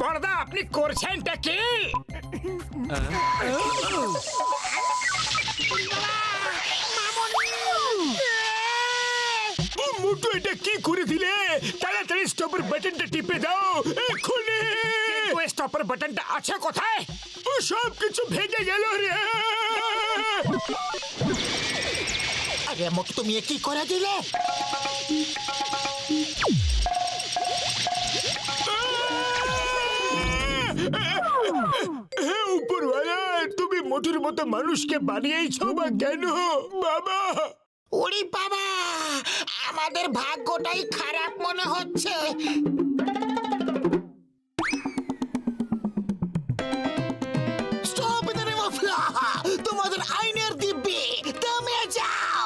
বড়দা আপনি করছেনটা কি? মোটু এটা কি করে দিলে? তাড়াতাড়ি স্টপের বাটনটা টিপে দাও এক্ষুনি। কিন্তু স্টপের বাটনটা আছে কোথায়? ও সব কিছু ভেঙে গেল রে। আরে মোটু তুমি এ কি করে দিলে? উপরওয়ালা তুমি মোটুর মতো মানুষকে বানিয়েছো বা কেন বাবা? ওরে বাবা, আমাদের ভাগ্যটাই খারাপ মনে হচ্ছে। Stop in the name of law, তোমাদের আইনের দিব্যি, থেমে যাও।